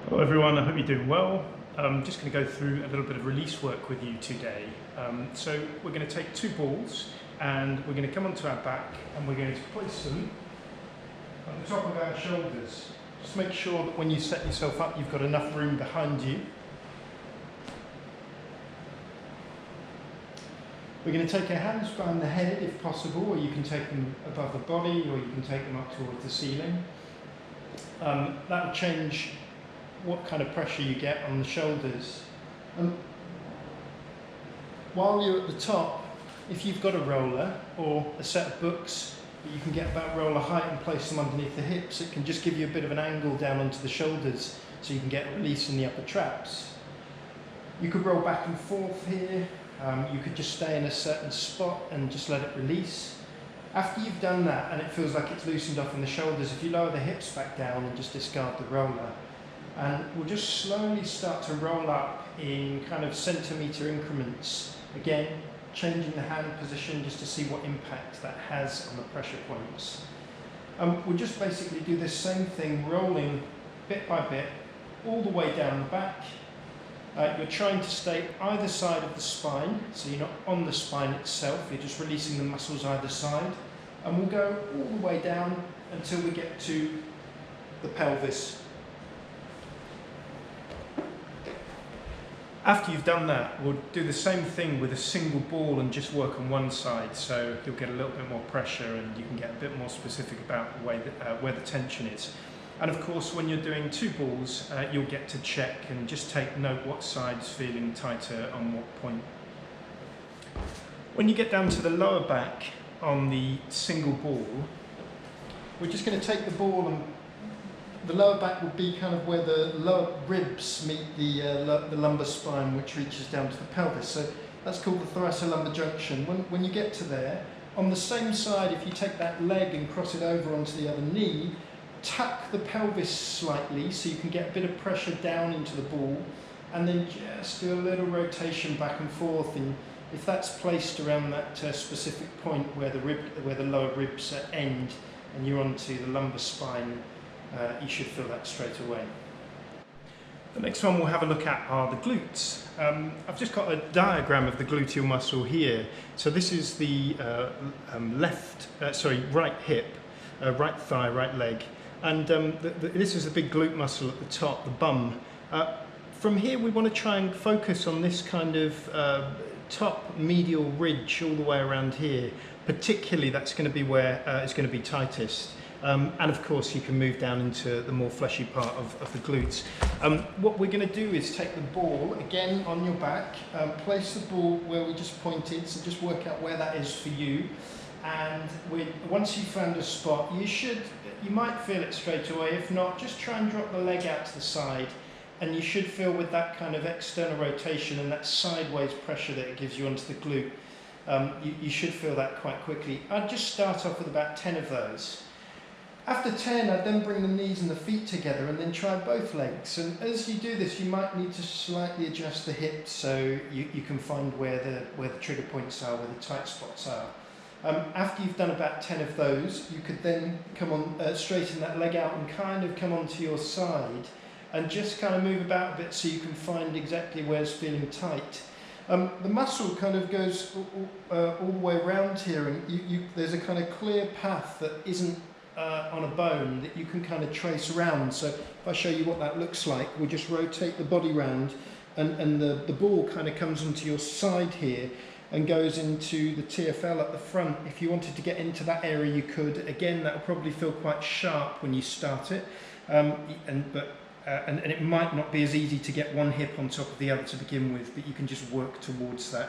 Hello everyone, I hope you're doing well. I'm just going to go through a little bit of release work with you today. So we're going to take two balls and we're going to come onto our back and we're going to place them on the top of our shoulders. Just make sure that when you set yourself up you've got enough room behind you. We're going to take our hands behind the head if possible, or you can take them above the body, or you can take them up towards the ceiling. That will change what kind of pressure you get on the shoulders. While you're at the top, if you've got a roller or a set of books that you can get about roller height and place them underneath the hips, it can just give you a bit of an angle down onto the shoulders so you can get a release in the upper traps. You could roll back and forth here. You could just stay in a certain spot and just let it release. After you've done that and it feels like it's loosened off in the shoulders, if you lower the hips back down and just discard the roller, and we'll just slowly start to roll up in kind of centimetre increments. Again, changing the hand position just to see what impact that has on the pressure points. We'll just basically do this same thing, rolling bit by bit, all the way down the back. You're trying to stay either side of the spine, so you're not on the spine itself, you're just releasing the muscles either side. And we'll go all the way down until we get to the pelvis. After you've done that, we'll do the same thing with a single ball and just work on one side, so you'll get a little bit more pressure and you can get a bit more specific about the way that, where the tension is. And of course, when you're doing two balls, you'll get to check and just take note what side's feeling tighter on what point. When you get down to the lower back on the single ball, we're just going to take the ball, and the lower back would be kind of where the lower ribs meet the lumbar spine, which reaches down to the pelvis. So that's called the thoracolumbar junction. When you get to there, on the same side, if you take that leg and cross it over onto the other knee, tuck the pelvis slightly so you can get a bit of pressure down into the ball, and then just do a little rotation back and forth. And if that's placed around that specific point where the lower ribs end and you're onto the lumbar spine, you should feel that straight away. The next one we'll have a look at are the glutes. I've just got a diagram of the gluteal muscle here. So this is the right hip, right thigh, right leg. And this is the big glute muscle at the top, the bum. From here we want to try and focus on this kind of top medial ridge all the way around here. Particularly that's going to be where it's going to be tightest. And of course you can move down into the more fleshy part of the glutes. What we're going to do is take the ball again on your back, place the ball where we just pointed, so just work out where that is for you. And once you've found a spot, you might feel it straight away. If not, just try and drop the leg out to the side, and you should feel with that kind of external rotation and that sideways pressure that it gives you onto the glute, you should feel that quite quickly. I'd just start off with about 10 of those. After 10, I'd then bring the knees and the feet together and then try both legs. And as you do this, you might need to slightly adjust the hips so you can find where the trigger points are, where the tight spots are. After you've done about 10 of those, you could then come on, straighten that leg out and kind of come onto your side and just kind of move about a bit so you can find exactly where it's feeling tight. The muscle kind of goes all the way around here, and there's a kind of clear path that isn't on a bone that you can kind of trace around. So if I show you what that looks like, we'll just rotate the body round, and the ball kind of comes onto your side here and goes into the TFL at the front. If you wanted to get into that area, you could. Again, that will probably feel quite sharp when you start it, and it might not be as easy to get one hip on top of the other to begin with, but you can just work towards that